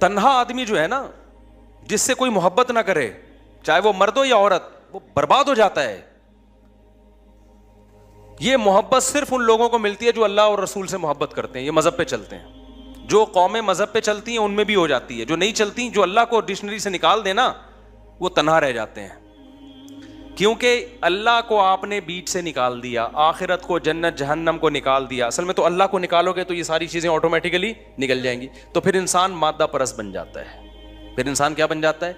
تنہا آدمی جو ہے نا, جس سے کوئی محبت نہ کرے, چاہے وہ مرد ہو یا عورت, وہ برباد ہو جاتا ہے. یہ محبت صرف ان لوگوں کو ملتی ہے جو اللہ اور رسول سے محبت کرتے ہیں, یہ مذہب پہ چلتے ہیں. جو قومیں مذہب پہ چلتی ہیں ان میں بھی ہو جاتی ہے, جو نہیں چلتی, جو اللہ کو ڈکشنری سے نکال دینا, وہ تنہا رہ جاتے ہیں. کیونکہ اللہ کو آپ نے بیچ سے نکال دیا, آخرت کو, جنت جہنم کو نکال دیا. اصل میں تو اللہ کو نکالو گے تو یہ ساری چیزیں آٹومیٹیکلی نکل جائیں گی. تو پھر انسان مادہ پرست بن جاتا ہے. پھر انسان کیا بن جاتا ہے؟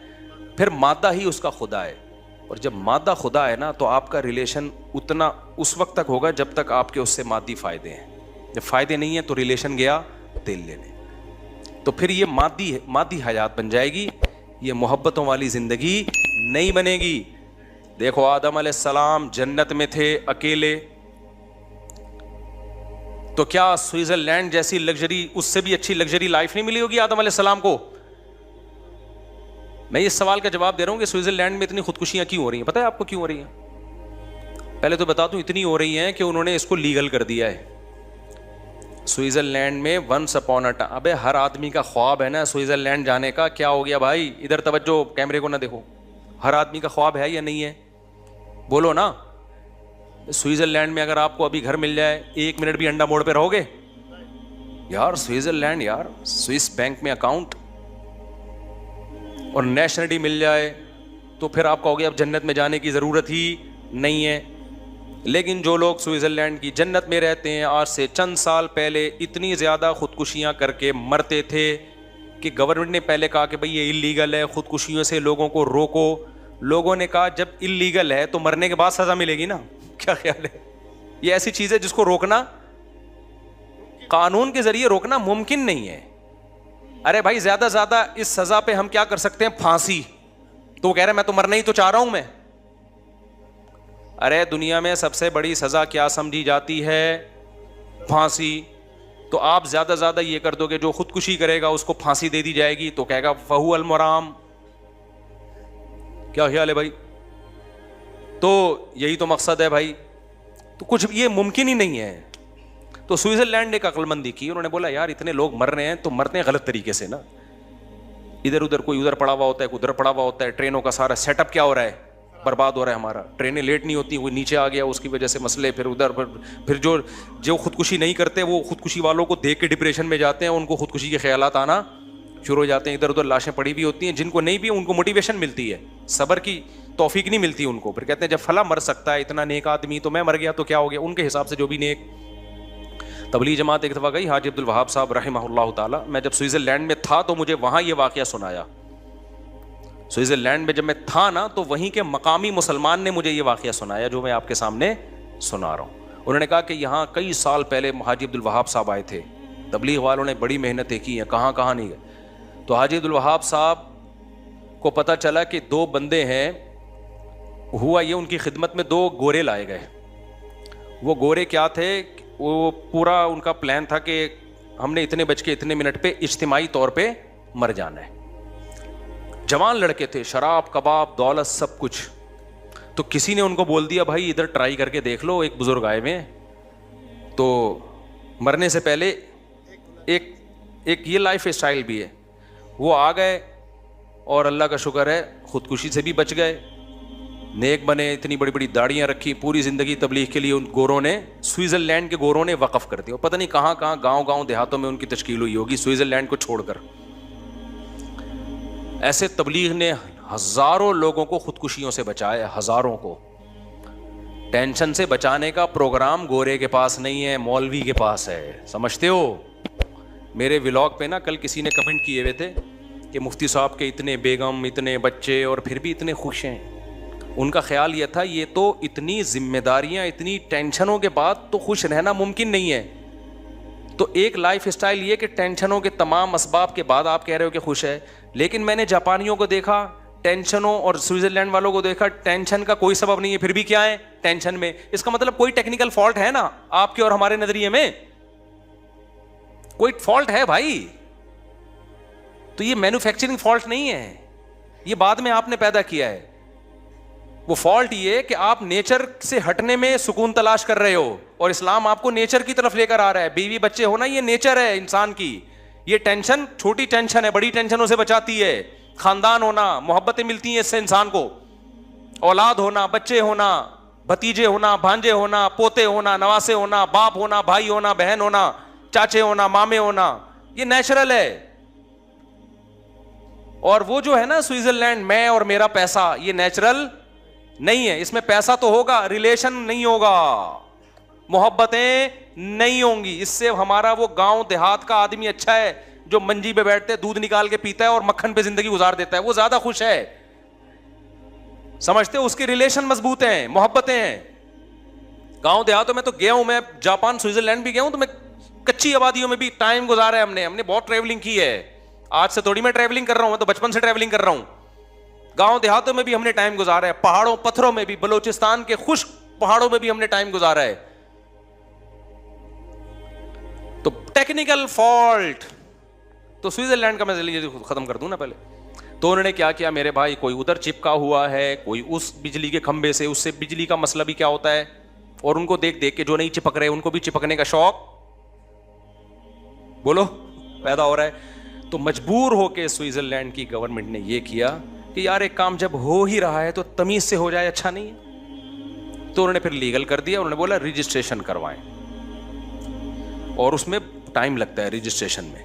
پھر مادہ ہی اس کا خدا ہے. اور جب مادہ خدا ہے نا, تو آپ کا ریلیشن اتنا اس وقت تک ہوگا جب تک آپ کے اس سے مادی فائدے ہیں. جب فائدے نہیں ہیں تو ریلیشن گیا تیل لینے. تو پھر یہ مادی حیات بن جائے گی, یہ محبتوں والی زندگی نہیں بنے گی. دیکھو آدم علیہ السلام جنت میں تھے اکیلے, تو کیا سوئٹزرلینڈ جیسی لگژری, اس سے بھی اچھی لگژری لائف نہیں ملی ہوگی آدم علیہ السلام کو؟ میں اس سوال کا جواب دے رہا ہوں کہ سوئٹزرلینڈ میں اتنی خودکشیاں کیوں ہو رہی ہیں؟ پتہ ہے آپ کو کیوں ہو رہی ہیں؟ پہلے تو بتا دوں, اتنی ہو رہی ہیں کہ انہوں نے اس کو لیگل کر دیا ہے. سوئٹزرلینڈ میں ونس اپون اے ٹائم, ابے ہر آدمی کا خواب ہے نا سوئٹزرلینڈ جانے کا. کیا ہو گیا بھائی, ادھر توجہ, کیمرے کو نہ دیکھو. ہر آدمی کا خواب ہے یا نہیں ہے؟ بولو نا. سوئٹزرلینڈ میں اگر آپ کو ابھی گھر مل جائے, 1 منٹ بھی انڈا موڑ پہ رہو گے؟ یار سوئٹزرلینڈ, یار سوئس بینک میں اکاؤنٹ اور نیشنلٹی مل جائے تو پھر آپ کہو گے اب جنت میں جانے کی ضرورت ہی نہیں ہے. لیکن جو لوگ سوئٹزرلینڈ کی جنت میں رہتے ہیں, آج سے چند سال پہلے اتنی زیادہ خودکشیاں کر کے مرتے تھے کہ گورنمنٹ نے پہلے کہا کہ بھئی یہ اللیگل ہے, خودکشیوں سے لوگوں کو روکو. لوگوں نے کہا جب اللیگل ہے تو مرنے کے بعد سزا ملے گی نا. کیا خیال ہے؟ یہ ایسی چیز ہے جس کو روکنا, قانون کے ذریعے روکنا ممکن نہیں ہے. ارے بھائی زیادہ زیادہ اس سزا پہ ہم کیا کر سکتے ہیں؟ پھانسی. تو وہ کہہ رہے میں تو مرنا ہی تو چاہ رہا ہوں میں. ارے دنیا میں سب سے بڑی سزا کیا سمجھی جاتی ہے؟ پھانسی. تو آپ زیادہ زیادہ یہ کر دو کہ جو خودکشی کرے گا اس کو پھانسی دے دی جائے گی, تو کہے گا فہو المرام. کیا خیال ہے بھائی؟ تو یہی تو مقصد ہے بھائی. تو کچھ یہ ممکن ہی نہیں ہے. تو سوئٹزرلینڈ نے ایک عقل مندی کی, انہوں نے بولا یار اتنے لوگ مر رہے ہیں تو مرتے ہیں غلط طریقے سے نا. ادھر ادھر کوئی ادھر پڑا ہوا ہوتا ہے, کوئی ادھر پڑا ہوا ہوتا ہے. ٹرینوں کا سارا سیٹ اپ کیا ہو رہا ہے؟ برباد ہو رہا ہے ہمارا. ٹرینیں لیٹ نہیں ہوتی, کوئی نیچے آ گیا اس کی وجہ سے مسئلے. پھر ادھر پھر جو خودکشی نہیں کرتے وہ خودکشی والوں کو دیکھ کے ڈپریشن میں جاتے ہیں, ان کو خودکشی کے خیالات آنا شروع ہو جاتے ہیں. ادھر ادھر لاشیں پڑی ہوئی ہوتی ہیں, جن کو نہیں بھی ان کو موٹیویشن ملتی ہے, صبر کی توفیق نہیں ملتی ان کو. پھر کہتے ہیں جب فلاں مر سکتا ہے اتنا نیک آدمی, تو میں مر گیا تو کیا ہو گیا؟ ان کے حساب سے جو بھی نیک. تبلیغ جماعت ایک دفعہ گئی, حاجی عبد الوہاب صاحب رحمہ اللہ تعالیٰ. میں جب سوئٹزرلینڈ میں تھا تو مجھے وہاں یہ واقعہ سنایا. سوئٹزرلینڈ میں جب میں تھا نا تو وہیں کے مقامی مسلمان نے مجھے یہ واقعہ سنایا جو میں آپ کے سامنے سنا رہا ہوں. انہوں نے کہا کہ یہاں کئی سال پہلے حاجی عبد الوہاب صاحب آئے تھے, تبلیغ والوں نے بڑی محنتیں کی ہیں, کہاں کہاں نہیں گئے. تو حاجی عبد الوہاب صاحب کو پتہ چلا کہ 2 بندے ہیں. ہوا یہ, ان کی خدمت میں 2 گورے لائے گئے. وہ گورے کیا تھے, وہ پورا ان کا پلان تھا کہ ہم نے اتنے بج کے اتنے منٹ پہ اجتماعی طور پہ مر جانا ہے. جوان لڑکے تھے, شراب کباب دولت سب کچھ. تو کسی نے ان کو بول دیا بھائی ادھر ٹرائی کر کے دیکھ لو, ایک بزرگ آئے ہوئے تو مرنے سے پہلے ایک یہ لائف اسٹائل بھی ہے. وہ آ گئے اور اللہ کا شکر ہے خودکشی سے بھی بچ گئے, نیک بنے, اتنی بڑی بڑی داڑیاں رکھی. پوری زندگی تبلیغ کے لیے ان گوروں نے, سوئٹزرلینڈ کے گوروں نے وقف کر دیا. اور پتہ نہیں کہاں کہاں گاؤں دیہاتوں میں ان کی تشکیل ہوئی ہوگی سوئٹزرلینڈ کو چھوڑ کر. ایسے تبلیغ نے ہزاروں لوگوں کو خودکشیوں سے بچایا, ہزاروں کو. ٹینشن سے بچانے کا پروگرام گورے کے پاس نہیں ہے, مولوی کے پاس ہے. سمجھتے ہو؟ میرے ولاگ پہ نا کل کسی نے کمنٹ کیے ہوئے تھے کہ مفتی صاحب کے اتنے بیگم, اتنے بچے اور پھر بھی اتنے خوش ہیں. ان کا خیال یہ تھا یہ تو اتنی ذمہ داریاں, اتنی ٹینشنوں کے بعد تو خوش رہنا ممکن نہیں ہے. تو ایک لائف اسٹائل یہ کہ ٹینشنوں کے تمام اسباب کے بعد آپ کہہ رہے ہو کہ خوش ہے. لیکن میں نے جاپانیوں کو دیکھا ٹینشنوں, اور سوئٹزرلینڈ والوں کو دیکھا ٹینشن کا کوئی سبب نہیں ہے, پھر بھی کیا ہے ٹینشن میں. اس کا مطلب کوئی ٹیکنیکل فالٹ ہے نا آپ کے اور ہمارے نظریے میں, کوئی فالٹ ہے بھائی. تو یہ مینوفیکچرنگ فالٹ نہیں ہے, یہ بعد میں آپ نے پیدا کیا ہے. وہ فالٹ یہ کہ آپ نیچر سے ہٹنے میں سکون تلاش کر رہے ہو, اور اسلام آپ کو نیچر کی طرف لے کر آ رہا ہے. بیوی بچے ہونا یہ نیچر ہے انسان کی, یہ ٹینشن چھوٹی ٹینشن ہے, بڑی ٹینشنوں سے بچاتی ہے. خاندان ہونا, محبتیں ملتی ہیں اس سے انسان کو, اولاد ہونا, بچے ہونا, بھتیجے ہونا, بھانجے ہونا, پوتے ہونا, نواسے ہونا, باپ ہونا, بھائی ہونا, بہن ہونا, چاچے ہونا, مامے ہونا, یہ نیچرل ہے. اور وہ جو ہے نا سوئٹزرلینڈ, میں اور میرا پیسہ, یہ نیچرل نہیں ہے. اس میں پیسہ تو ہوگا, ریلیشن نہیں ہوگا, محبتیں نہیں ہوں گی. اس سے ہمارا وہ گاؤں دیہات کا آدمی اچھا ہے جو منجی پہ بیٹھتے دودھ نکال کے پیتا ہے اور مکھن پہ زندگی گزار دیتا ہے, وہ زیادہ خوش ہے. سمجھتے ہو, اس کے ریلیشن مضبوط ہیں, محبتیں ہیں. گاؤں دیہاتوں میں تو گیا ہوں میں, جاپان سوئٹزرلینڈ بھی گیا ہوں, تو میں کچی آبادیوں میں بھی ٹائم گزارا ہے ہم نے بہت ٹریولنگ کی ہے. آج سے تھوڑی میں ٹریولنگ کر رہا ہوں, میں تو بچپن سے ٹریولنگ کر رہا ہوں. گاؤں دیہاتوں میں بھی ہم نے ٹائم گزارا ہے, پہاڑوں پتھروں میں بھی, بلوچستان کے خشک پہاڑوں میں بھی ہم نے ٹائم گزارا ہے. تو ٹیکنیکل فالٹ تو سوئٹزرلینڈ کا میں ختم کر دوں نا پہلے. تو انہوں نے کیا کیا میرے بھائی, کوئی ادھر چپکا ہوا ہے, کوئی اس بجلی کے کھمبے سے, اس سے بجلی کا مسئلہ بھی کیا ہوتا ہے, اور ان کو دیکھ دیکھ کے جو نہیں چپک رہے ان کو بھی چپکنے کا شوق بولو پیدا ہو رہا ہے. تو مجبور ہو کے سوئٹزرلینڈ کی گورنمنٹ نے یہ کیا کہ یار ایک کام جب ہو ہی رہا ہے تو تمیز سے ہو جائے, اچھا نہیں ہے. تو انہوں نے پھر لیگل کر دیا, انہوں نے بولا رجسٹریشن کروائیں, اور اس میں ٹائم لگتا ہے, رجسٹریشن میں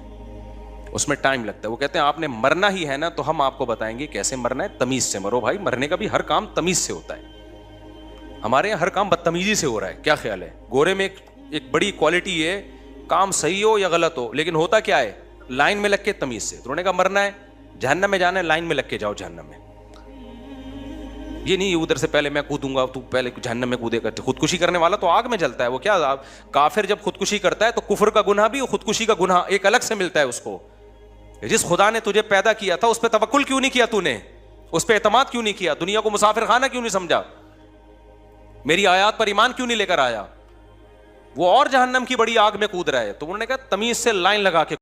اس میں ٹائم لگتا ہے. وہ کہتے ہیں آپ نے مرنا ہی ہے نا تو ہم آپ کو بتائیں گے کیسے مرنا ہے, تمیز سے مرو بھائی. مرنے کا بھی ہر کام تمیز سے ہوتا ہے, ہمارے یہاں ہر کام بدتمیزی سے ہو رہا ہے. کیا خیال ہے, گورے میں ایک بڑی کوالٹی ہے, کام صحیح ہو یا غلط ہو لیکن ہوتا کیا ہے, لائن میں لگ کے تمیز سے. تو انہوں نے کہا مرنا ہے, جہنم میں جانا ہے, لائن میں لگ کے جاؤ جہنم میں. یہ نہیں ادھر سے پہلے میں کودوں گا تو پہلے جہنم میں کودے گا. خودکشی کرنے والا تو آگ میں جلتا ہے. وہ کیا, کافر جب خودکشی کرتا ہے تو کفر کا گناہ بھی, خودکشی کا گناہ ایک الگ سے ملتا ہے اس کو. جس خدا نے تجھے پیدا کیا تھا اس پہ توکل کیوں نہیں کیا تو نے, اس پہ اعتماد کیوں نہیں کیا, دنیا کو مسافر خانہ کیوں نہیں سمجھا, میری آیات پر ایمان کیوں نہیں لے کر آیا, وہ اور جہنم کی بڑی آگ میں کود رہا ہے. تو انہوں نے کہا تمیز سے لائن لگا کے